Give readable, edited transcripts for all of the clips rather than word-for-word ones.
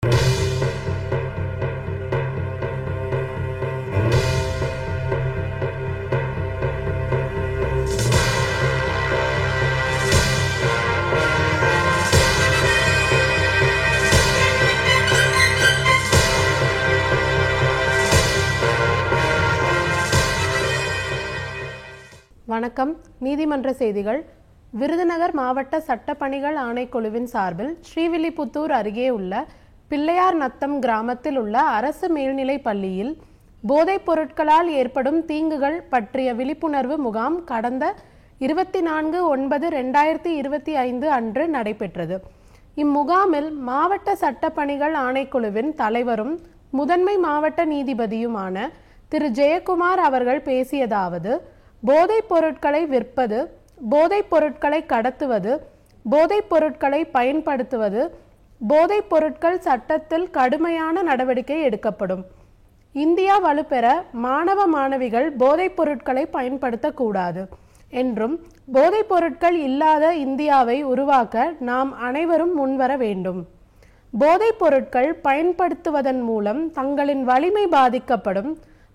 வணக்கம். நீதிமன்ற செய்திகள். விருதுநகர் மாவட்ட சட்டப்பணிகள் ஆணைக்குழுவின் சார்பில் ஸ்ரீவில்லிபுத்தூர் அருகே உள்ள பிள்ளையார் நத்தம் கிராமத்தில் உள்ள அரசு மேல்நிலைப் பள்ளியில் போதைப் பொருட்களால் ஏற்படும் தீங்குகள் பற்றிய விழிப்புணர்வு முகாம் கடந்த 24/9/2025 அன்று நடைபெற்றது. இம்முகாமில் மாவட்ட சட்டப்பணிகள் ஆணைக்குழுவின் தலைவரும் முதன்மை மாவட்ட நீதிபதியுமான திரு ஜெயக்குமார் அவர்கள் பேசியதாவது: போதைப் பொருட்களை விற்பது, போதைப் பொருட்களை கடத்துவது, போதைப் பொருட்களை பயன்படுத்துவது, போதைப் பொருட்கள் சட்டத்தில் கடுமையான நடவடிக்கை எடுக்கப்படும். இந்தியா வலுப்பெற மாணவ மாணவிகள் போதைப் பொருட்களை பயன்படுத்தக்கூடாது என்றும், போதைப் பொருட்கள் இல்லாத இந்தியாவை உருவாக்க நாம் அனைவரும் முன்வர வேண்டும். போதைப் பொருட்கள் பயன்படுத்துவதன் மூலம் தங்களின் வலிமை பாதிக்கப்படும்.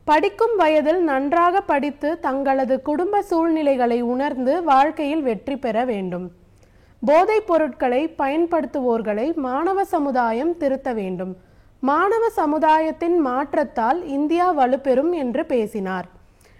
படிக்கும் வயதில் நன்றாக படித்து தங்களது குடும்ப சூழ்நிலைகளை உணர்ந்து வாழ்க்கையில் வெற்றி பெற வேண்டும். போதைப் பொருட்களை பயன்படுத்துவோர்களை மாணவ சமுதாயம் திருத்த வேண்டும். மாணவ சமுதாயத்தின் மாற்றத்தால் இந்தியா வலுப்பெறும் என்று பேசினார்.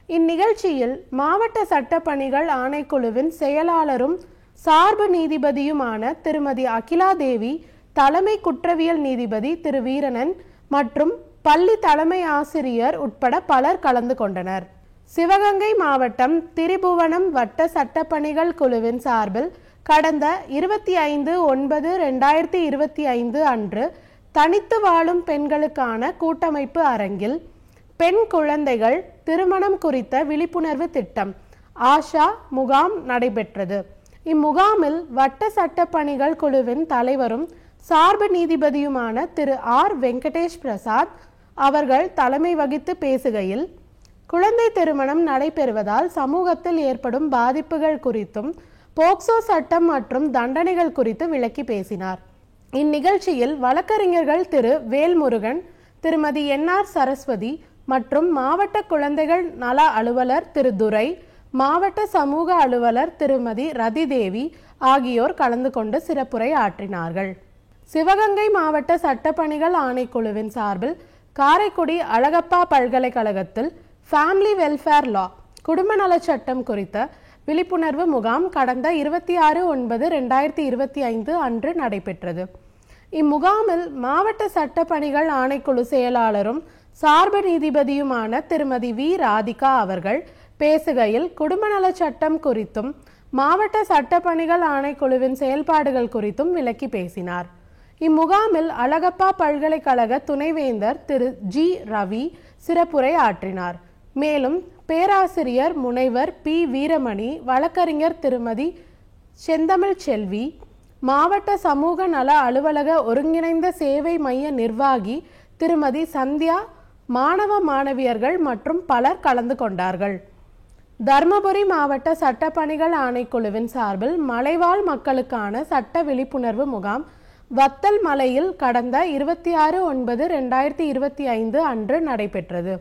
இந்நிகழ்ச்சியில் மாவட்ட சட்டப்பணிகள் ஆணைக்குழுவின் செயலாளரும் சார்பு நீதிபதியுமான திருமதி அகிலா தேவி, தலைமை குற்றவியல் நீதிபதி திரு வீரனன் மற்றும் பள்ளி தலைமை ஆசிரியர் உட்பட பலர் கலந்து கொண்டனர். சிவகங்கை மாவட்டம் திரிபுவனம் வட்ட சட்டப்பணிகள் குழுவின் சார்பில் கடந்த 25/9/2025 அன்று தனித்து வாழும் பெண்களுக்கான கூட்டமைப்பு அரங்கில் பெண் குழந்தைகள் திருமணம் குறித்த விழிப்புணர்வு திட்டம் ஆஷா முகாம் நடைபெற்றது. இம்முகாமில் வட்ட சட்டப்பணிகள் குழுவின் தலைவரும் சார்பு நீதிபதியுமான திரு ஆர் வெங்கடேஷ் பிரசாத் அவர்கள் தலைமை வகித்து பேசுகையில், குழந்தை திருமணம் நடைபெறுவதால் சமூகத்தில் ஏற்படும் பாதிப்புகள் குறித்தும் போக்சோ சட்டம் மற்றும் தண்டனைகள் குறித்து விளக்கி பேசினார். இந்நிகழ்ச்சியில் வழக்கறிஞர்கள் திரு வேல்முருகன், திருமதி என்ஆர் சரஸ்வதி மற்றும் மாவட்ட குழந்தைகள் நல அலுவலர் திரு துரை, மாவட்ட சமூக அலுவலர் திருமதி ரதிதேவி ஆகியோர் கலந்து கொண்டு சிறப்புரை ஆற்றினார்கள். சிவகங்கை மாவட்ட சட்டப்பணிகள் ஆணைக்குழுவின் சார்பில் காரைக்குடி அழகப்பா பல்கலைக்கழகத்தில் ஃபேமிலி வெல்ஃபேர் லா, குடும்ப நலச் சட்டம் குறித்த விழிப்புணர்வு முகாம் கடந்த 26/9/2025 அன்று நடைபெற்றது. இம்முகாமில் மாவட்ட சட்டப்பணிகள் ஆணைக்குழு செயலாளரும் சார்பு நீதிபதியுமான திருமதி வி ராதிகா அவர்கள் பேசுகையில் குடும்ப நலச் சட்டம் குறித்தும் மாவட்ட சட்டப்பணிகள் ஆணைக்குழுவின் செயல்பாடுகள் குறித்தும் விளக்கி பேசினார். இம்முகாமில் அழகப்பா பல்கலைக்கழக துணைவேந்தர் திரு ஜி ரவி சிறப்புரை ஆற்றினார். மேலும் பேராசிரியர் முனைவர் பி வீரமணி, வழக்கறிஞர் திருமதி செந்தமிழ் செல்வி, மாவட்ட சமூக நல அலுவலக ஒருங்கிணைந்த சேவை மைய நிர்வாகி திருமதி சந்தியா, மாணவ மாணவியர்கள் மற்றும் பலர் கலந்து கொண்டார்கள். தர்மபுரி மாவட்ட சட்டப்பணிகள் ஆணைக்குழுவின் சார்பில் மலைவாழ் மக்களுக்கான சட்ட விழிப்புணர்வு முகாம் வத்தல் மலையில் கடந்த 26/9/2025 அன்று நடைபெற்றது.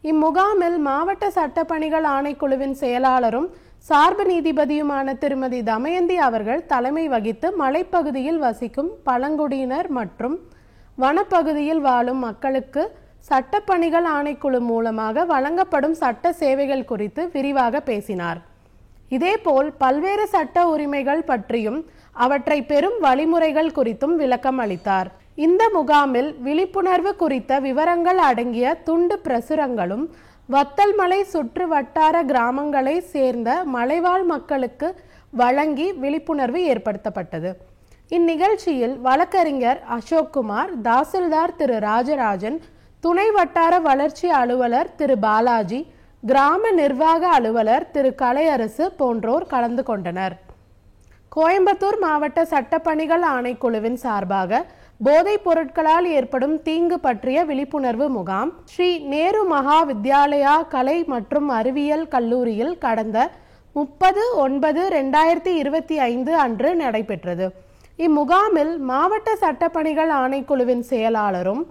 இம்முகாமில் மாவட்ட சட்டப்பணிகள் ஆணைக்குழுவின் செயலாளரும் சார்பு நீதிபதியுமான திருமதி தமயந்தி அவர்கள் தலைமை வகித்து மலைப்பகுதியில் வசிக்கும் பழங்குடியினர் மற்றும் வனப்பகுதியில் வாழும் மக்களுக்கு சட்டப்பணிகள் ஆணைக்குழு மூலமாக வழங்கப்படும் சட்ட சேவைகள் குறித்து விரிவாக பேசினார். இதேபோல் பல்வேறு சட்ட உரிமைகள் பற்றியும் அவற்றை பெறும் வழிமுறைகள் குறித்தும் விளக்கம் அளித்தார். இந்த முகாமில் விழிப்புணர்வு குறித்த விவரங்கள் அடங்கிய துண்டு பிரசுரங்களும் வத்தல் மலை சுற்று வட்டார கிராமங்களை சேர்ந்த மலைவாழ் மக்களுக்கு வழங்கி விழிப்புணர்வு ஏற்படுத்தப்பட்டது. இந்நிகழ்ச்சியில் வழக்கறிஞர் அசோக்குமார், தாசில்தார் திரு ராஜராஜன், துணை வட்டார வளர்ச்சி அலுவலர் திரு பாலாஜி, கிராம நிர்வாக அலுவலர் திரு கலையரசு போன்றோர் கலந்து கொண்டனர். கோயம்புத்தூர் மாவட்ட சட்டப்பணிகள் ஆணைக்குழுவின் சார்பாக போதைப் பொருட்களால் ஏற்படும் தீங்கு பற்றிய விழிப்புணர்வு முகாம் ஸ்ரீ நேரு மகா வித்யாலயா கலை மற்றும் அறிவியல் கல்லூரியில் கடந்த 30/9/2025 அன்று நடைபெற்றது. இம்முகாமில் மாவட்ட சட்டப்பணிகள் ஆணைக்குழுவின் செயலாளரும்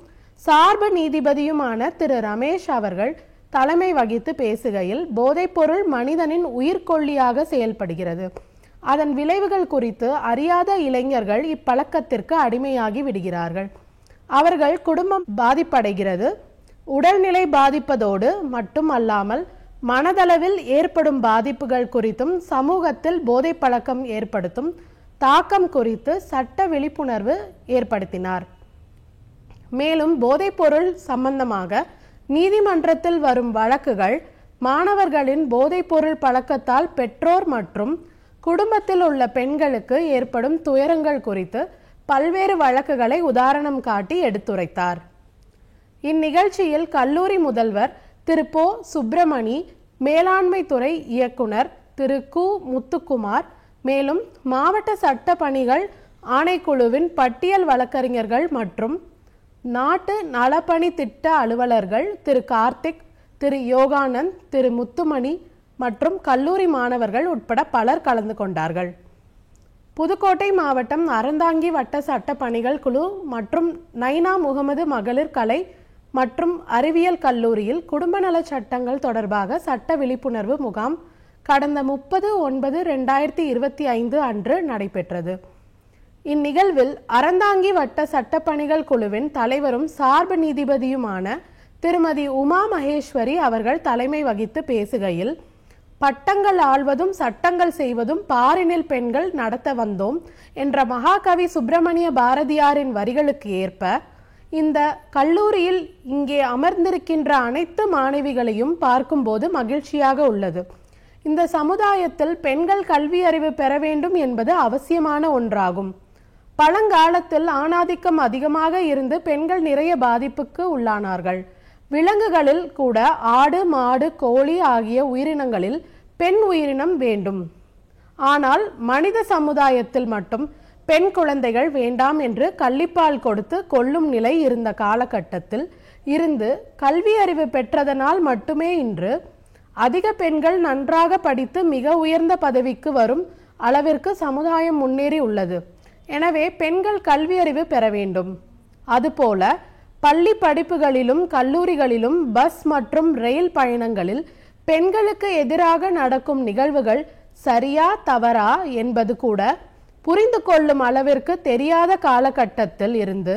சார்பு நீதிபதியுமான திரு ரமேஷ் அவர்கள் தலைமை வகித்து பேசுகையில், போதைப்பொருள் மனிதனின் உயிர்கொல்லியாக செயல்படுகிறது. அதன் விளைவுகள் குறித்து அறியாத இளைஞர்கள் இப்பழக்கத்திற்கு அடிமையாகி விடுகிறார்கள். அவர்கள் குடும்பம் பாதிப்படைகிறது. உடல்நிலை பாதிப்பதோடு மட்டும் அல்லாமல் மனதளவில் ஏற்படும் பாதிப்புகள் குறித்தும் சமூகத்தில் போதை பழக்கம் ஏற்படுத்தும் தாக்கம் குறித்து சட்ட விழிப்புணர்வு ஏற்படுத்தினார். மேலும் போதைப்பொருள் சம்பந்தமாக நீதிமன்றத்தில் வரும் வழக்குகள், மாணவர்களின் போதைப்பொருள் பழக்கத்தால் பெற்றோர் மற்றும் குடும்பத்தில் உள்ள பெண்களுக்கு ஏற்படும் துயரங்கள் குறித்து பல்வேறு வழக்குகளை உதாரணம் காட்டி எடுத்துரைத்தார். இந்நிகழ்ச்சியில் கல்லூரி முதல்வர் திரு போ. சுப்பிரமணி, மேலாண்மை துறை இயக்குனர் திரு கு. முத்துக்குமார், மேலும் மாவட்ட சட்ட பணிகள் ஆணைக்குழுவின் பட்டியல் வழக்கறிஞர்கள் மற்றும் நாட்டு நலப்பணி திட்ட அலுவலர்கள் திரு கார்த்திக், திரு யோகானந்த், திரு முத்துமணி மற்றும் கல்லூரி மாணவர்கள் உட்பட பலர் கலந்து கொண்டார்கள். புதுக்கோட்டை மாவட்டம் அறந்தாங்கி வட்ட சட்ட பணிகள் குழு மற்றும் நைனா முகமது மகளிர் கலை மற்றும் அறிவியல் கல்லூரியில் குடும்ப நல சட்டங்கள் தொடர்பாக சட்ட விழிப்புணர்வு முகாம் கடந்த 30/9/2025 அன்று நடைபெற்றது. இந்நிகழ்வில் அறந்தாங்கி வட்ட சட்டப்பணிகள் குழுவின் தலைவரும் சார்பு நீதிபதியுமான திருமதி உமா மகேஸ்வரி அவர்கள் தலைமை வகித்து பேசுகையில், பட்டங்கள் ஆள்வதும் சட்டங்கள் செய்வதும் பாரினில் பெண்கள் நடத்த வந்தோம் என்ற மகாகவி சுப்பிரமணிய பாரதியாரின் வரிகளுக்கு ஏற்ப இந்த கல்லூரியில் இங்கே அமர்ந்திருக்கின்ற அனைத்து மாணவிகளையும் பார்க்கும்போது மகிழ்ச்சியாக உள்ளது. இந்த சமுதாயத்தில் பெண்கள் கல்வி அறிவு பெற வேண்டும் என்பது அவசியமான ஒன்றாகும். பழங்காலத்தில் ஆணாதிக்கம் அதிகமாக இருந்து பெண்கள் நிறைய பாதிப்புக்கு உள்ளானார்கள். விலங்குகளில் கூட ஆடு, மாடு, கோழி ஆகிய உயிரினங்களில் பெண் உயிரினம் வேண்டும். ஆனால் மனித சமுதாயத்தில் மட்டும் பெண் குழந்தைகள் வேண்டாம் என்று கள்ளிப்பால் கொடுத்து கொல்லும் நிலை இருந்த காலகட்டத்தில் இருந்து கல்வி அறிவு பெற்றதனால் மட்டுமே இன்று அதிக பெண்கள் நன்றாக படித்து மிக உயர்ந்த பதவிக்கு வரும் அளவிற்கு சமுதாயம் முன்னேறி உள்ளது. எனவே பெண்கள் கல்வி அறிவு பெற வேண்டும். அதுபோல பள்ளி படிப்புகளிலும் கல்லூரிகளிலும் பஸ் மற்றும் ரயில் பயணங்களில் பெண்களுக்கு எதிராக நடக்கும் நிகழ்வுகள் சரியா தவறா என்பது கூட புரிந்து கொள்ளும் அளவிற்கு தெரியாத காலகட்டத்தில் இருந்து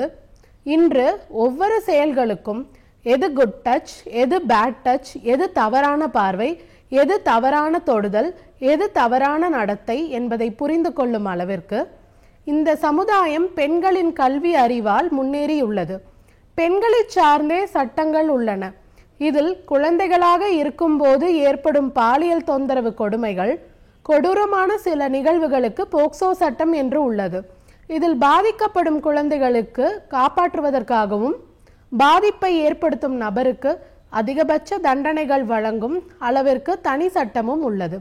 இன்று ஒவ்வொரு செயல்களுக்கும் எது குட் டச், எது பேட் டச், எது தவறான பார்வை, எது தவறான தொடுதல், எது தவறான நடத்தை என்பதை புரிந்து கொள்ளும் அளவிற்கு இந்த சமுதாயம் பெண்களின் கல்வி அறிவால் முன்னேறியுள்ளது. பெண்களை சார்ந்தே சட்டங்கள் உள்ளன. இதில் குழந்தைகளாக இருக்கும்போது ஏற்படும் பாலியல் தொந்தரவு கொடுமைகள், கொடூரமான சில நிகழ்வுகளுக்கு போக்சோ சட்டம் என்று உள்ளது. இதில் பாதிக்கப்படும் குழந்தைகளுக்கு காப்பாற்றுவதற்காகவும் பாதிப்பை ஏற்படுத்தும் நபருக்கு அதிகபட்ச தண்டனைகள் வழங்கும் அளவிற்கு தனி சட்டமும் உள்ளது.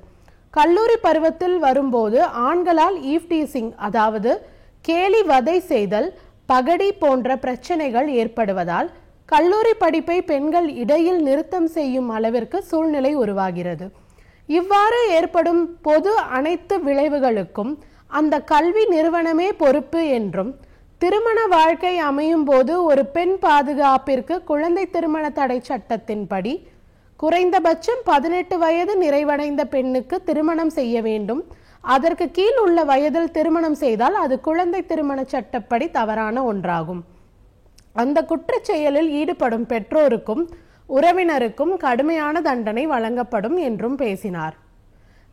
கல்லூரி பருவத்தில் வரும்போது ஆண்களால் ஈவ்டீசிங், அதாவது கேலி வதை செய்தல், பகடி போன்ற பிரச்சனைகள் ஏற்படுவதால் கல்லூரி படிப்பை பெண்கள் இடையில் நிறுத்தம் செய்யும் அளவிற்கு சூழ்நிலை உருவாகிறது. இவ்வாறு ஏற்படும் பொது அனைத்து விளைவுகளுக்கும் அந்த கல்வி நிறுவனமே பொறுப்பு என்றும், திருமண வாழ்க்கை அமையும் போது ஒரு பெண் பாதுகாப்பிற்கு குழந்தை திருமண தடை சட்டத்தின்படி குறைந்தபட்சம் 18 வயது நிறைவடைந்த பெண்ணுக்கு திருமணம் செய்ய வேண்டும். அதற்கு கீழ் உள்ள வயதில் திருமணம் செய்தால் அது குழந்தை திருமண சட்டப்படி தவறான ஒன்றாகும். அந்த குற்றச் செயலில் ஈடுபடும் பெற்றோருக்கும் உறவினருக்கும் கடுமையான தண்டனை வழங்கப்படும் என்றும் பேசினார்.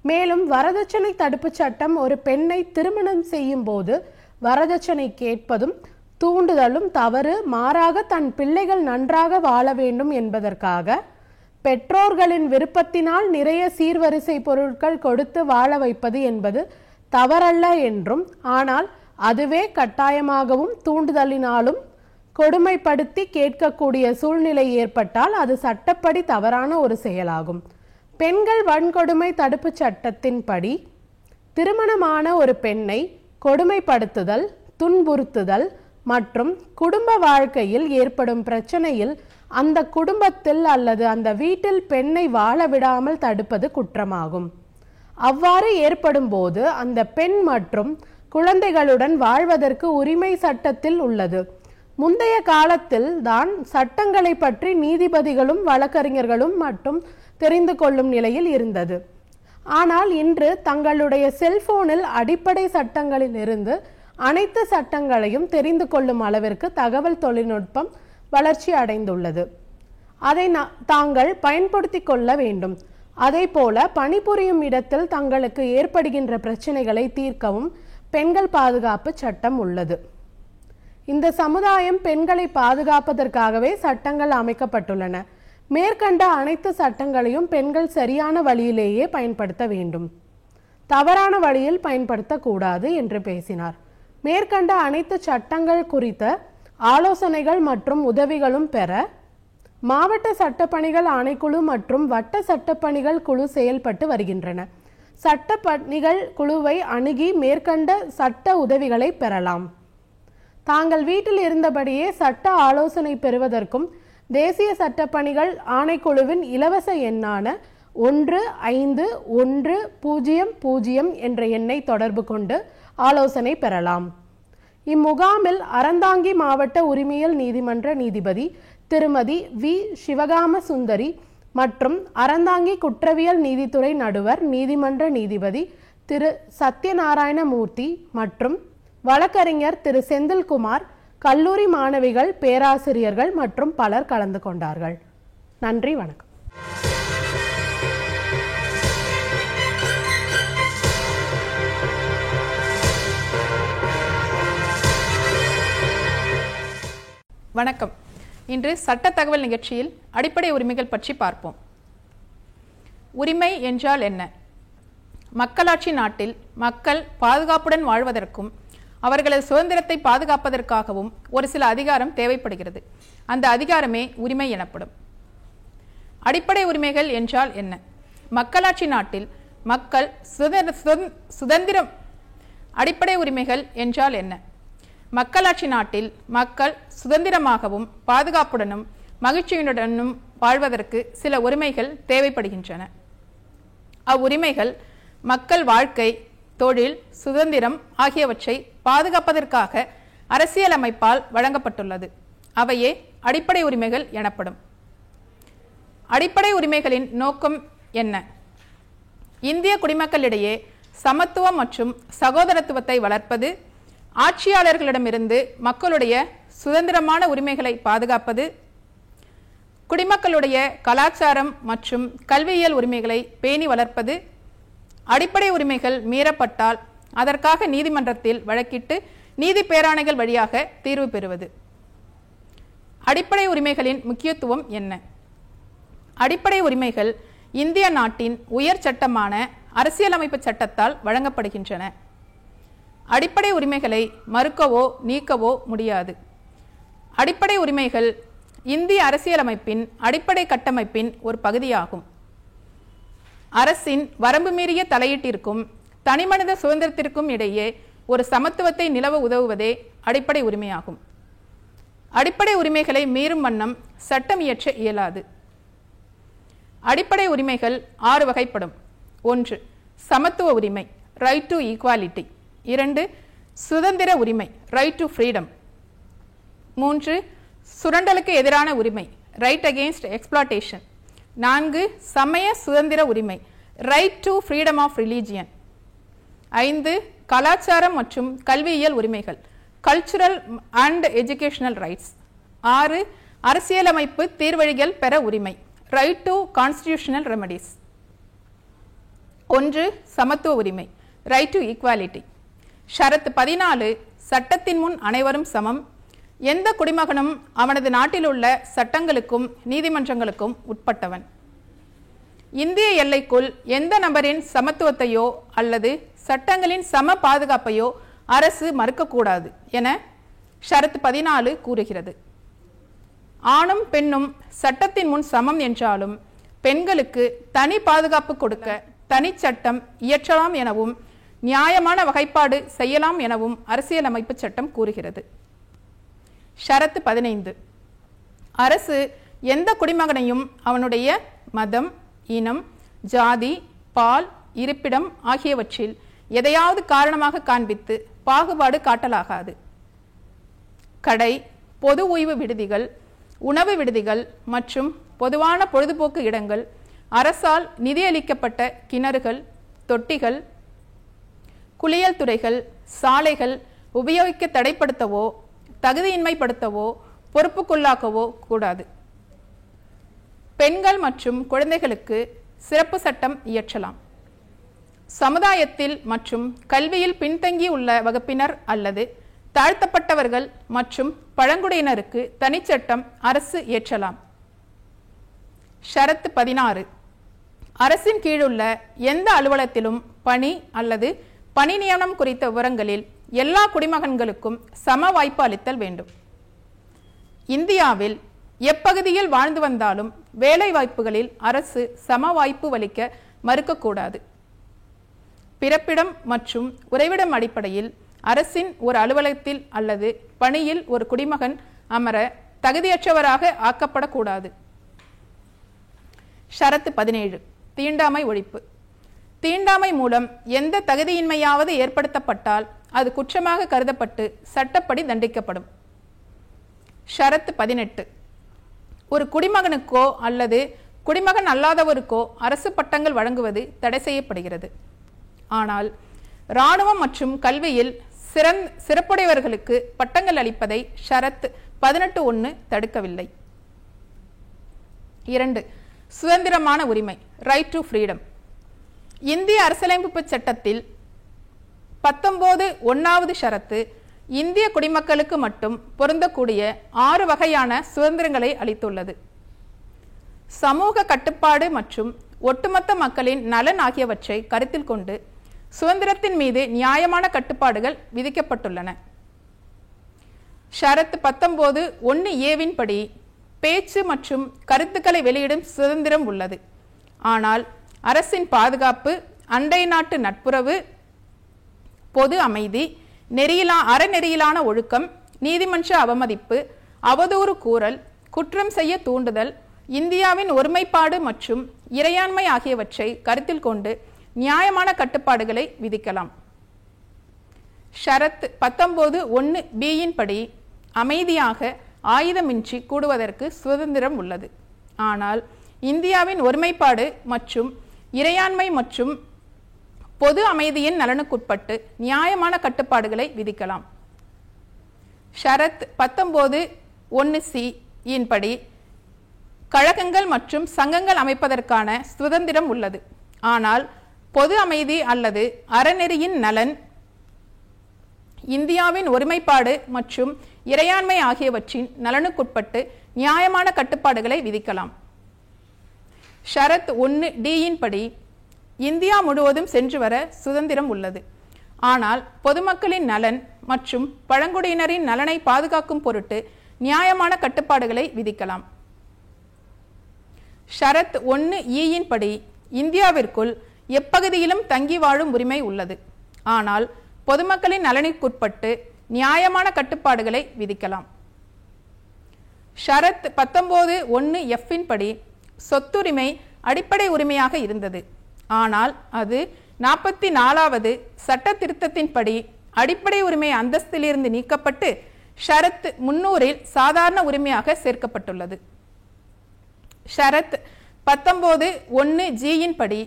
மேலும் வரதட்சணை தடுப்பு சட்டம் ஒரு பெண்ணை திருமணம் செய்யும் போது வரதட்சணை கேட்பதும் தூண்டுதலும் தவறு. மாறாக தன் பிள்ளைகள் நன்றாக வாழ வேண்டும் என்பதற்காக பெற்றோர்களின் விருப்பத்தினால் நிறைய சீர்வரிசை பொருட்கள் கொடுத்து வாழ வைப்பது என்பது தவறல்ல என்றும், ஆனால் அதுவே கட்டாயமாகவும் தூண்டுதலினாலும் கொடுமைப்படுத்தி கேட்கக்கூடிய சூழ்நிலை ஏற்பட்டால் அது சட்டப்படி தவறான ஒரு செயலாகும். பெண்கள் வன்கொடுமை தடுப்பு சட்டத்தின்படி திருமணமான ஒரு பெண்ணை கொடுமைப்படுத்துதல், துன்புறுத்துதல் மற்றும் குடும்ப வாழ்க்கையில் ஏற்படும் பிரச்சனையில் அந்த குடும்பத்தில் அல்லது அந்த வீட்டில் பெண்ணை வாழ விடாமல் தடுப்பது குற்றமாகும். அவ்வாறு ஏற்படும் போது அந்த பெண் மற்றும் குழந்தைகளுடன் வாழ்வதற்கு உரிமை சட்டத்தில் உள்ளது. முந்தைய காலத்தில் தான் சட்டங்களை பற்றி நீதிபதிகளும் வழக்கறிஞர்களும் மட்டும் தெரிந்து கொள்ளும் நிலையில் இருந்தது. ஆனால் இன்று தங்களுடைய செல்போனில் அடிப்படை சட்டங்களில் இருந்து அனைத்து சட்டங்களையும் தெரிந்து கொள்ளும் அளவிற்கு தகவல் தொழில்நுட்பம் வளர்ச்சி அடைந்துள்ளது. அதை தாங்கள் பயன்படுத்தி கொள்ள வேண்டும். அதே போல பணிபுரியும் இடத்தில் தங்களுக்கு ஏற்படுகின்ற பிரச்சனைகளை தீர்க்கவும் பெண்கள் பாதுகாப்பு சட்டம் உள்ளது. இந்த சமுதாயம் பெண்களை பாதுகாப்பதற்காகவே சட்டங்கள் அமைக்கப்பட்டுள்ளன. மேற்கண்ட அனைத்து சட்டங்களையும் பெண்கள் சரியான வழியிலேயே பயன்படுத்த வேண்டும், தவறான வழியில் பயன்படுத்தக்கூடாது என்று பேசினார். மேற்கண்ட அனைத்து சட்டங்கள் குறித்த ஆலோசனைகள் மற்றும் உதவிகளும் பெற மாவட்ட சட்டப்பணிகள் ஆணைக்குழு மற்றும் வட்ட சட்டப்பணிகள் குழு செயல்பட்டு வருகின்றன. சட்டப்பணிகள் குழுவை அணுகி மேற்கண்ட சட்ட உதவிகளை பெறலாம். தாங்கள் வீட்டில் இருந்தபடியே சட்ட ஆலோசனை பெறுவதற்கும் தேசிய சட்டப்பணிகள் ஆணைக்குழுவின் இலவச எண்ணான 1510 என்ற எண்ணை தொடர்பு கொண்டு ஆலோசனை பெறலாம். இம்முகாமில் அறந்தாங்கி மாவட்ட உரிமையியல் நீதிமன்ற நீதிபதி திருமதி வி. சிவகாம சுந்தரி மற்றும் அறந்தாங்கி குற்றவியல் நீதித்துறை நடுவர் நீதிமன்ற நீதிபதி திரு சத்யநாராயண மூர்த்தி மற்றும் வழக்கறிஞர் திரு செந்தில்குமார், கல்லூரி மாணவிகள், பேராசிரியர்கள் மற்றும் பலர் கலந்து கொண்டார்கள். நன்றி, வணக்கம். வணக்கம். இன்று சட்ட தகவல் நிகழ்ச்சியில் அடிப்படை உரிமைகள் பற்றி பார்ப்போம். உரிமை என்றால் என்ன? மக்களாட்சி நாட்டில் மக்கள் பாதுகாப்புடன் வாழ்வதற்கும் அவர்களது சுதந்திரத்தை பாதுகாப்பதற்காகவும் ஒரு சில அதிகாரம் தேவைப்படுகிறது. அந்த அதிகாரமே உரிமை எனப்படும். அடிப்படை உரிமைகள் என்றால் என்ன? மக்களாட்சி நாட்டில் மக்கள் சுதந்திரம். அடிப்படை உரிமைகள் என்றால் என்ன? மக்களாட்சி நாட்டில் மக்கள் சுதந்திரமாகவும் பாதுகாப்புடனும் மகிழ்ச்சியுடனும் வாழ்வதற்கு சில உரிமைகள் தேவைப்படுகின்றன. அவ்வுரிமைகள் மக்கள் வாழ்க்கை, தொழில், சுதந்திரம் ஆகியவற்றை பாதுகாப்பதற்காக அரசியலமைப்பால் வழங்கப்பட்டுள்ளது. அவையே அடிப்படை உரிமைகள் எனப்படும். அடிப்படை உரிமைகளின் நோக்கம் என்ன? இந்திய குடிமக்களிடையே சமத்துவம் மற்றும் சகோதரத்துவத்தை வளர்ப்பது, ஆட்சியாளர்களிடமிருந்து மக்களுடைய சுதந்திரமான உரிமைகளை பாதுகாப்பது, குடிமக்களுடைய கலாச்சாரம் மற்றும் கல்வியியல் உரிமைகளை பேணி வளர்ப்பது, அடிப்படை உரிமைகள் மீறப்பட்டால் அதற்காக நீதிமன்றத்தில் வழக்கிட்டு நீதி பேராணைகள் வழியாக தீர்வு பெறுவது. அடிப்படை உரிமைகளின் முக்கியத்துவம் என்ன? அடிப்படை உரிமைகள் இந்திய நாட்டின் உயர் சட்டமான அரசியலமைப்பு சட்டத்தால் வழங்கப்படுகின்றன. அடிப்படை உரிமைகளை மறுக்கவோ நீக்கவோ முடியாது. அடிப்படை உரிமைகள் இந்திய அரசியலமைப்பின் அடிப்படை கட்டமைப்பின் ஒரு பகுதியாகும். அரசின் வரம்பு மீறிய தலையீட்டிற்கும் தனிமனித சுதந்திரத்திற்கும் இடையே ஒரு சமத்துவத்தை நிலவ உதவுவதே அடிப்படை உரிமையாகும். அடிப்படை உரிமைகளை மீறும் வண்ணம் சட்டம் இயற்ற இயலாது. அடிப்படை உரிமைகள் 6 வகைப்படும். 1. சமத்துவ உரிமை, ரைட் டு ஈக்வாலிட்டி. 2. சுதந்திர உரிமை, ரைட் டு ஃப்ரீடம். 3. சுரண்டலுக்கு எதிரான உரிமை, ரைட் அகெயின்ஸ்ட் எக்ஸ்ப்ளாய்டேஷன். 4. சமய சுதந்திர உரிமை, right to freedom of religion. 5. கலாச்சாரம் மற்றும் கல்வியியல் உரிமைகள், கல்ச்சுரல் அண்ட் எஜுகேஷனல் ரைட்ஸ். 6. அரசியலமைப்பு தீர்வழிகள் பெற உரிமை, ரைட் டு கான்ஸ்டிடியூஷனல் ரெமடிஸ். 1. சமத்துவ உரிமை, ரைட் டு ஈக்வாலிட்டி. ஷரத்து 14 சட்டத்தின் முன் அனைவரும் சமம். எந்த குடிமகனும் அவனது நாட்டில் உள்ள சட்டங்களுக்கும் நீதிமன்றங்களுக்கும் உட்பட்டவன். இந்திய எல்லைக்குள் எந்த நபரின் சமத்துவத்தையோ அல்லது சட்டங்களின் சம பாதுகாப்பையோ அரசு மறுக்கக்கூடாது என ஷரத்து 14 கூறுகிறது. ஆணும் பெண்ணும் சட்டத்தின் முன் சமம் என்றாலும் பெண்களுக்கு தனி பாதுகாப்பு கொடுக்க தனி சட்டம் இயற்றலாம் எனவும் நியாயமான வகைப்பாடு செய்யலாம் எனவும் அரசியலமைப்பு சட்டம் கூறுகிறது. ஷரத்து 15 அரசு எந்த குடிமகனையும் அவனுடைய மதம், இனம், ஜாதி, பால், இருப்பிடம் ஆகியவற்றில் எதையாவது காரணமாக காண்பித்து பாகுபாடு காட்டலாகாது. கடை, பொது ஓய்வு விடுதிகள், உணவு விடுதிகள் மற்றும் பொதுவான பொழுதுபோக்கு இடங்கள், அரசால் நிதியளிக்கப்பட்ட கிணறுகள், தொட்டிகள், குளியல் துறைகள், சாலைகள் உபயோகிக்க தடைப்படுத்தவோ தகுதியின்மைப்படுத்தவோ பொறுப்புக்குள்ளாக்கவோ கூடாது. பெண்கள் மற்றும் குழந்தைகளுக்கு சிறப்பு சட்டம் இயற்றலாம். சமுதாயத்தில் மற்றும் கல்வியில் பின்தங்கி உள்ள வகுப்பினர் அல்லது தாழ்த்தப்பட்டவர்கள் மற்றும் பழங்குடியினருக்கு தனிச்சட்டம் அரசு இயற்றலாம். ஷரத்து 16. அரசின் கீழுள்ள எந்த அலுவலகத்திலும் பணி அல்லது பணி நியமனம் குறித்த விவரங்களில் எல்லா குடிமகன்களுக்கும் சம வாய்ப்பு அளித்தல் வேண்டும். இந்தியாவில் எப்பகுதியில் வாழ்ந்து வந்தாலும் வேலை வாய்ப்புகளில் அரசு சம வாய்ப்பு அளிக்க மறுக்கக்கூடாது. பிறப்பிடம் மற்றும் உறைவிடம் அடிப்படையில் அரசின் ஒரு அலுவலகத்தில் அல்லது பணியில் ஒரு குடிமகன் அமர தகுதியற்றவராக ஆக்கப்படக்கூடாது. ஷரத்து 17. தீண்டாமை ஒழிப்பு. தீண்டாமை மூலம் எந்த தகுதியின்மையாவது ஏற்படுத்தப்பட்டால் அது குற்றமாக கருதப்பட்டு சட்டப்படி தண்டிக்கப்படும். ஷரத்து 18. ஒரு குடிமகனுக்கோ அல்லது குடிமகன் அல்லாதவருக்கோ அரசு பட்டங்கள் வழங்குவது தடை செய்யப்படுகிறது. ஆனால் இராணுவம் மற்றும் கல்வியில் சிறப்புடையவர்களுக்கு பட்டங்கள் அளிப்பதை ஷரத் 18(1) தடுக்கவில்லை. 2. சுதந்திரமான உரிமை, ரைட் டு ஃப்ரீடம். இந்திய அரசியலமைப்பு சட்டத்தில் 19(1) ஷரத்து இந்திய குடிமக்களுக்கு மட்டும் பொருந்தக்கூடிய 6 வகையான சுதந்திரங்களை அளித்துள்ளது. சமூக கட்டுப்பாடு மற்றும் ஒட்டுமொத்த மக்களின் நலன் ஆகியவற்றை கருத்தில் கொண்டு சுதந்திரத்தின் மீது நியாயமான கட்டுப்பாடுகள் விதிக்கப்பட்டுள்ளன. ஷரத் 19(1)(a) படி பேச்சு மற்றும் கருத்துக்களை வெளியிடும் சுதந்திரம் உள்ளது. ஆனால் அரசின் பாதுகாப்பு, அண்டை நாட்டு நட்புறவு, பொது அமைதி, அறநெறியிலான ஒழுக்கம், நீதிமன்ற அவமதிப்பு, அவதூறு கூறல், குற்றம் செய்ய தூண்டுதல், இந்தியாவின் ஒருமைப்பாடு மற்றும் இறையாண்மை ஆகியவற்றை கருத்தில் கொண்டு நியாயமான கட்டுப்பாடுகளை விதிக்கலாம். ஷரத் 19(1)(b) படி அமைதியாக ஆயுதமின்றி கூடுவதற்கு சுதந்திரம் உள்ளது. ஆனால் இந்தியாவின் ஒருமைப்பாடு மற்றும் இறையாண்மை மற்றும் பொது அமைதியின் நலனுக்குட்பட்டு நியாயமான கட்டுப்பாடுகளை விதிக்கலாம். ஷரத் 19(1)(c) படி கழகங்கள் மற்றும் சங்கங்கள் அமைப்பதற்கான சுதந்திரம் உள்ளது. ஆனால் பொது அமைதி அல்லது அறநெறியின் நலன், இந்தியாவின் ஒருமைப்பாடு மற்றும் இறையாண்மை ஆகியவற்றின் நலனுக்குட்பட்டு நியாயமான கட்டுப்பாடுகளை விதிக்கலாம். ஷரத் 1(d) படி இந்தியா முழுவதும் சென்று வர சுதந்திரம் உள்ளது. ஆனால் பொதுமக்களின் நலன் மற்றும் பழங்குடியினரின் நலனை பாதுகாக்கும் பொருட்டு நியாயமான கட்டுப்பாடுகளை விதிக்கலாம். ஷரத் 1(e) படி இந்தியாவிற்குள் எப்பகுதியிலும் தங்கி வாழும் உரிமை உள்ளது. ஆனால் பொதுமக்களின் நலனுக்குட்பட்டு நியாயமான கட்டுப்பாடுகளை விதிக்கலாம். ஷரத் 19(1)(f) படி சொத்துரிமை அடிப்படை உரிமையாக இருந்தது. ஆனால் அது 44வது சட்ட திருத்தத்தின்படி அடிப்படை உரிமை அந்தஸ்திலிருந்து நீக்கப்பட்டு ஷரத் 300 சாதாரண உரிமையாக சேர்க்கப்பட்டுள்ளது. ஷரத் 19(1)(g) படி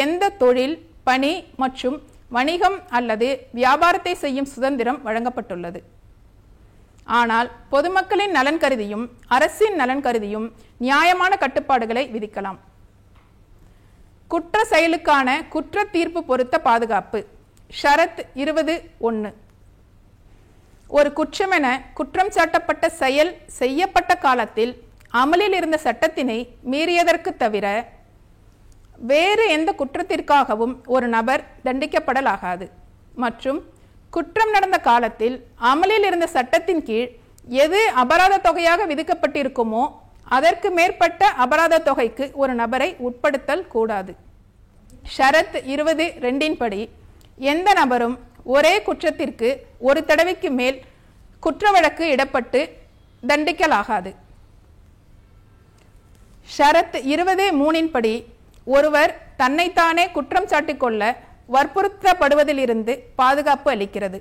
எந்த தொழில், பணி மற்றும் வணிகம் அல்லது வியாபாரத்தை செய்யும் சுதந்திரம் வழங்கப்பட்டுள்ளது. ஆனால் பொதுமக்களின் நலன் கருதியும் அரசின் நலன் கருதியும் நியாயமான கட்டுப்பாடுகளை விதிக்கலாம். குற்ற செயலுக்கான குற்ற தீர்ப்பு பொருத்த பாதுகாப்பு. ஷரத் 20(1) ஒரு குற்றமென குற்றம் சாட்டப்பட்ட செயல் செய்யப்பட்ட காலத்தில் அமலில் இருந்த சட்டத்தினை மீறியதற்கு தவிர வேறு எந்த குற்றத்திற்காகவும் ஒரு நபர் தண்டிக்கப்படலாகாது. மற்றும் குற்றம் நடந்த காலத்தில் அமலில் இருந்த சட்டத்தின் கீழ் எது அபராத தொகையாக விதிக்கப்பட்டிருக்குமோ அதற்கு மேற்பட்ட அபராத தொகைக்கு ஒரு நபரை உட்படுத்தல் கூடாது. ஷரத் 20(2) படி எந்த நபரும் ஒரே குற்றத்திற்கு ஒரு தடவைக்கு மேல் குற்ற வழக்கு இடப்பட்டு தண்டிக்கலாகாது. ஷரத் 23 படி ஒருவர் தன்னைத்தானே குற்றம் சாட்டிக்கொள்ள வற்புறுத்தப்படுவதிலிருந்து பாதுகாப்பு அளிக்கிறது.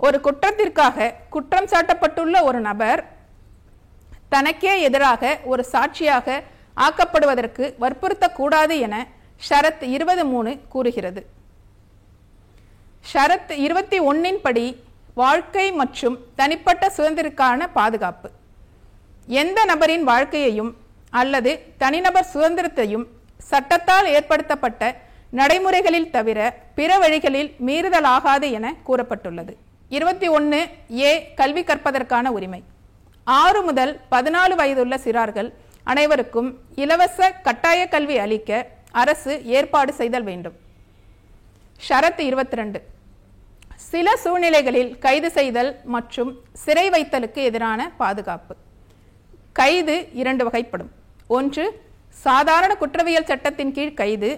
ஒரு குற்றத்திற்காக குற்றம் சாட்டப்பட்டுள்ள ஒரு நபர் தனக்கே எதிராக ஒரு சாட்சியாக ஆக்கப்படுவதற்கு வற்புறுத்தக்கூடாது என ஷரத் 23 கூறுகிறது. ஷரத் 21 படி வாழ்க்கை மற்றும் தனிப்பட்ட சுதந்திரத்திற்கான பாதுகாப்பு. எந்த நபரின் வாழ்க்கையையும் அல்லது தனிநபர் சுதந்திரத்தையும் சட்டத்தால் ஏற்படுத்தப்பட்ட நடைமுறைகளில் தவிர பிற வழிகளில் மீறுதலாகாது என கூறப்பட்டுள்ளது. 21A கல்வி கற்பதற்கான உரிமை. 6 முதல் 14 வயதுள்ள சிறார்கள் அனைவருக்கும் இலவச கட்டாய கல்வி அளிக்க அரசு ஏற்பாடு செய்தல் வேண்டும். ஷரத் 22 சில சூழ்நிலைகளில் கைது செய்தல் மற்றும் சிறை வைத்தலுக்கு எதிரான பாதுகாப்பு. கைது 2 வகைப்படும். 1 சாதாரண குற்றவியல் சட்டத்தின் கீழ் கைது.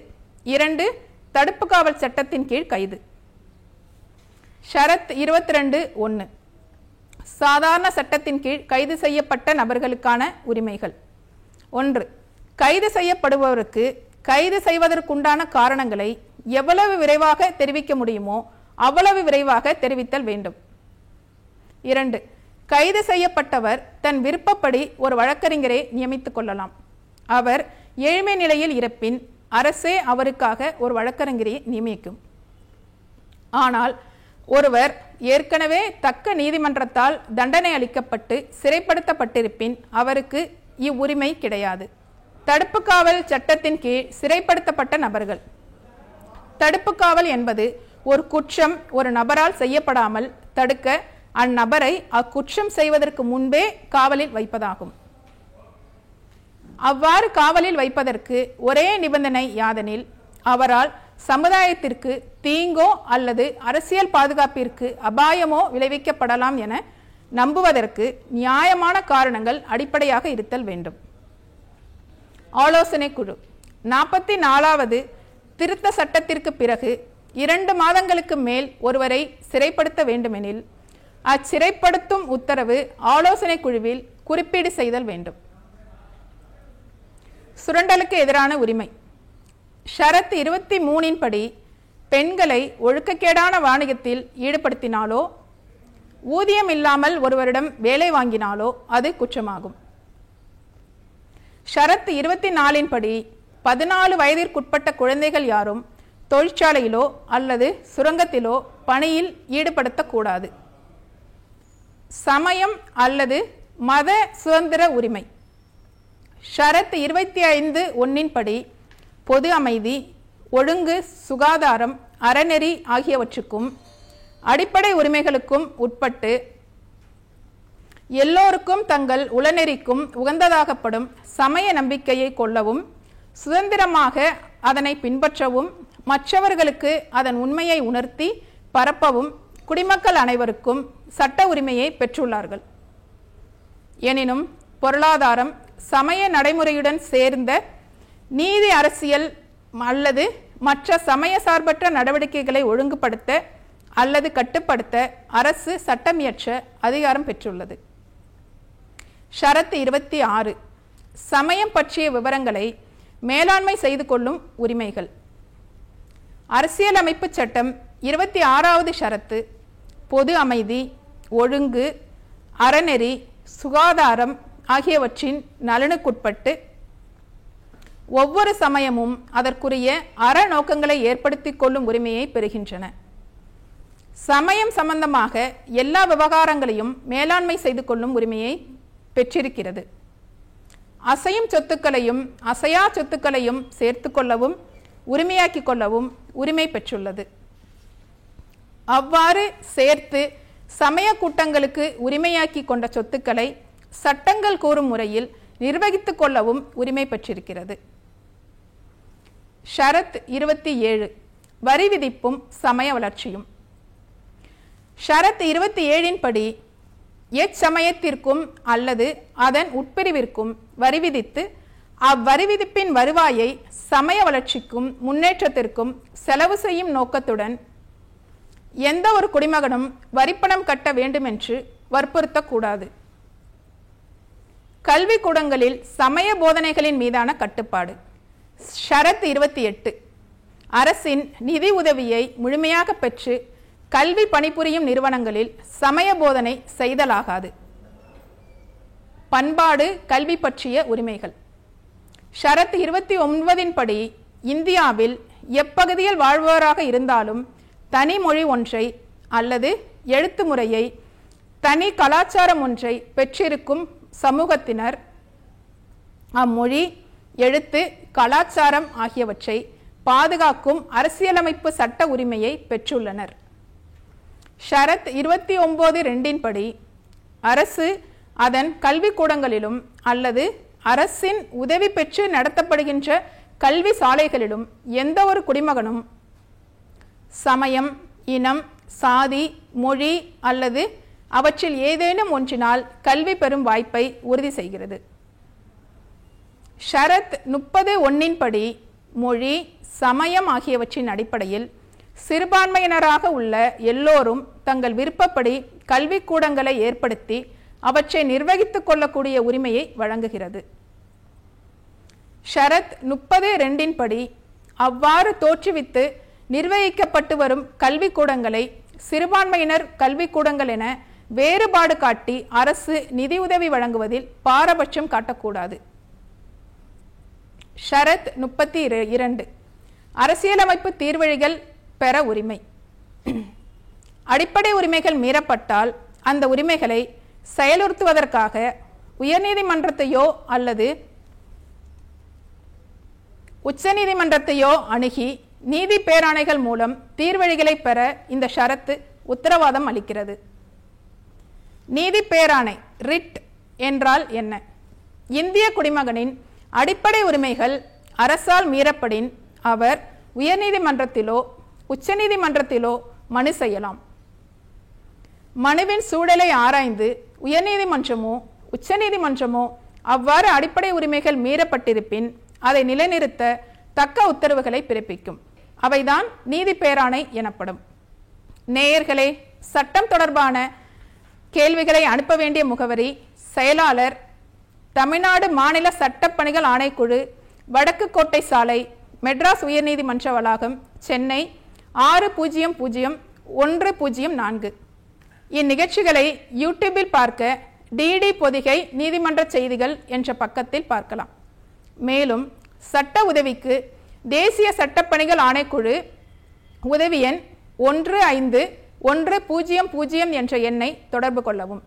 2 தடுப்பு காவல் சட்டத்தின் கீழ் கைது. ஷரத் 22(1) சாதாரண சட்டத்தின் கீழ் கைது செய்யப்பட்ட நபர்களுக்கான உரிமைகள். 1 கைது செய்யப்படுபவருக்கு கைது செய்வதற்குண்டான காரணங்களை எவ்வளவு விரைவாக தெரிவிக்க முடியுமோ அவ்வளவு விரைவாக தெரிவித்தல் வேண்டும். 2 கைது செய்யப்பட்டவர் தன் விருப்பப்படி ஒரு வழக்கறிஞரை நியமித்துக் கொள்ளலாம். அவர் ஏழ்மை நிலையில் இருப்பின் அரசே அவருக்காக ஒரு வழக்கறிஞரை நியமிக்கும். ஆனால் ஒருவர் ஏற்கனவே தக்க நீதிமன்றத்தால் தண்டனை அளிக்கப்பட்டு சிறைப்படுத்தப்பட்டிருப்பின் அவருக்கு இவ்வுரிமை கிடையாது. தடுப்பு காவல் சட்டத்தின் கீழ் சிறைப்படுத்தப்பட்ட நபர்கள். தடுப்பு காவல் என்பது ஒரு குற்றம் ஒரு நபரால் செய்யப்படாமல் தடுக்க அந்நபரை அக்குற்றம் செய்வதற்கு முன்பே காவலில் வைப்பதாகும். அவ்வாறு காவலில் வைப்பதற்கு ஒரே நிபந்தனை யாதெனில் அவரால் சமுதாயத்திற்கு தீங்கோ அல்லது அரசியல் பாதுகாப்பிற்கு அபாயமோ விளைவிக்கப்படலாம் என நம்புவதற்கு நியாயமான காரணங்கள் அடிப்படையாக இருத்தல் வேண்டும். ஆலோசனை குழு. 44வது திருத்த சட்டத்திற்கு பிறகு 2 மாதங்களுக்கு மேல் ஒருவரை சிறைப்படுத்த வேண்டுமெனில் அச்சிறைப்படுத்தும் உத்தரவு ஆலோசனை குழுவில் குறிப்பீடு செய்தல் வேண்டும். சுரண்டலுக்கு எதிரான உரிமை. ஷரத் 23 படி பெண்களை ஒழுக்கக்கேடான வாணிகத்தில் ஈடுபடுத்தினாலோ ஊதியம் இல்லாமல் ஒருவரிடம் வேலை வாங்கினாலோ அது குற்றமாகும். ஷரத் 24 படி 14 வயதிற்குட்பட்ட குழந்தைகள் யாரும் தொழிற்சாலையிலோ அல்லது சுரங்கத்திலோ பணியில் ஈடுபடுத்தக்கூடாது. சமயம் அல்லது மத சுதந்திர உரிமை. ஷரத் 25(1) படி பொது அமைதி, ஒழுங்கு, சுகாதாரம், அறநெறி ஆகியவற்றுக்கும் அடிப்படை உரிமைகளுக்கும் உட்பட்டு எல்லோருக்கும் தங்கள் உளநெறிக்கும் உகந்ததாகப்படும் சமய நம்பிக்கையை கொள்ளவும் சுதந்திரமாக அதனை பின்பற்றவும் மற்றவர்களுக்கு அதன் உண்மையை உணர்த்தி பரப்பவும் குடிமக்கள் அனைவருக்கும் சட்ட உரிமையை பெற்றுள்ளார்கள். எனினும் பொருளாதாரம் சமய நடைமுறையுடன் சேர்ந்த நீதி, அரசியல் அல்லது மற்ற சமய சார்பற்ற நடவடிக்கைகளை ஒழுங்குபடுத்த அல்லது கட்டுப்படுத்த அரசு சட்டமியற்ற அதிகாரம் பெற்றுள்ளது. ஷரத் 26 சமயம் பற்றிய விவரங்களை மேலாண்மை செய்து கொள்ளும் உரிமைகள். அரசியலமைப்பு சட்டம் 26வது ஷரத்து பொது அமைதி, ஒழுங்கு, அறநெறி, சுகாதாரம் ஆகியவற்றின் நலனுக்குட்பட்டு ஒவ்வொரு சமயமும் அதற்குரிய அற நோக்கங்களை ஏற்படுத்திக் கொள்ளும் உரிமையை பெறுகின்றன. சமயம் சம்பந்தமாக எல்லா விவகாரங்களையும் மேலாண்மை செய்து கொள்ளும் உரிமையை பெற்றிருக்கிறது. அசையும் சொத்துக்களையும் அசையா சொத்துக்களையும் சேர்த்து கொள்ளவும் உரிமையாக்கிக் கொள்ளவும் உரிமை பெற்றுள்ளது. அவ்வாறு சேர்த்து சமய கூட்டங்களுக்கு உரிமையாக்கி கொண்ட சொத்துக்களை சட்டங்கள் கூறும் முறையில் நிர்வகித்துக் கொள்ளவும் உரிமை பெற்றிருக்கிறது. ஷரத் 27 வரி விதிப்பும் சமய வளர்ச்சியும். ஷரத் 27 படி எச்சமயத்திற்கும் அல்லது அதன் உட்பிரிவிற்கும் வரி விதித்து அவ்வரி விதிப்பின் வருவாயை சமய வளர்ச்சிக்கும் முன்னேற்றத்திற்கும் செலவு செய்யும் நோக்கத்துடன் எந்த ஒரு குடிமகனும் வரிப்பணம் கட்ட வேண்டுமென்று வற்புறுத்தக்கூடாது. கல்விக்கூடங்களில் சமய போதனைகளின் மீதான கட்டுப்பாடு. ஷரத் 28 அரசின் நிதி உதவியை முழுமையாக பெற்று கல்வி பணிபுரியும் நிறுவனங்களில் சமய போதனை செய்தலாகாது. பண்பாடு கல்வி பற்றிய உரிமைகள். ஷரத் 29 படி இந்தியாவில் எப்பகுதியில் வாழ்பவராக இருந்தாலும் தனி மொழி ஒன்றை அல்லது எழுத்து முறையை, தனி கலாச்சாரம் ஒன்றை பெற்றிருக்கும் சமூகத்தினர் அம்மொழி, எழுத்து, கலாச்சாரம் ஆகியவற்றை பாதுகாக்கும் அரசியலமைப்பு சட்ட உரிமையை பெற்றுள்ளனர். ஷரத் 29(2) படி அரசு அதன் கல்விக்கூடங்களிலும் அல்லது அரசின் உதவி பெற்று நடத்தப்படுகின்ற கல்வி சாலைகளிலும் எந்த ஒரு குடிமகனும் சமயம், இனம், சாதி, மொழி அல்லது அவற்றில் ஏதேனும் ஒன்றினால் கல்வி பெறும் வாய்ப்பை உறுதி செய்கிறது. ஷரத் 30(1) படி மொழி, சமயம் ஆகியவற்றின் அடிப்படையில் சிறுபான்மையினராக உள்ள எல்லோரும் தங்கள் விருப்பப்படி கல்விக்கூடங்களை ஏற்படுத்தி அவற்றை நிர்வகித்துக் கொள்ளக்கூடிய உரிமையை வழங்குகிறது. ஷரத் 30(2) படி அவ்வாறு தோற்றுவித்து நிர்வகிக்கப்பட்டு வரும் கல்விக்கூடங்களை சிறுபான்மையினர் கல்விக்கூடங்கள் என வேறுபாடு காட்டி அரசு நிதியுதவி வழங்குவதில் பாரபட்சம் காட்டக்கூடாது. ஷரத் 32 அரசியலமைப்பு தீர்வழிகள் பெற உரிமை. அடிப்படை உரிமைகள் மீறப்பட்டால் அந்த உரிமைகளை செயலுறுத்துவதற்காக உயர்நீதிமன்றத்தையோ அல்லது உச்சநீதிமன்றத்தையோ அணுகி நீதி பேராணைகள் மூலம் தீர்வழிகளை பெற இந்த ஷரத்து உத்தரவாதம் அளிக்கிறது. நீதி பேராணை ரிட் என்றால் என்ன? இந்திய குடிமகனின் அடிப்படை உரிமைகள் அரசால் மீறப்படின் அவர் உயர்நீதிமன்றத்திலோ உச்சநீதிமன்றத்திலோ மனு செய்யலாம். மனுவின் சூழலை ஆராய்ந்து உயர்நீதிமன்றமோ உச்சநீதிமன்றமோ அவ்வாறு அடிப்படை உரிமைகள் மீறப்பட்டிருப்பின் அதை நிலைநிறுத்த தக்க உத்தரவுகளை பிறப்பிக்கும். அவைதான் நீதி பேராணை எனப்படும். நேயர்களே, சட்டம் தொடர்பான கேள்விகளை அனுப்ப வேண்டிய முகவரி: செயலாளர், தமிழ்நாடு மாநில சட்டப்பணிகள் ஆணைக்குழு, வடக்கு கோட்டை சாலை, மெட்ராஸ் உயர்நீதிமன்ற வளாகம், சென்னை 600104. இந்நிகழ்ச்சிகளை யூடியூபில் பார்க்க டிடி பொதிகை நீதிமன்ற செய்திகள் என்ற பக்கத்தில் பார்க்கலாம். மேலும் சட்ட உதவிக்கு தேசிய சட்டப்பணிகள் ஆணைக்குழு உதவி எண் 151000 என்ற எண்ணை தொடர்பு கொள்ளவும்.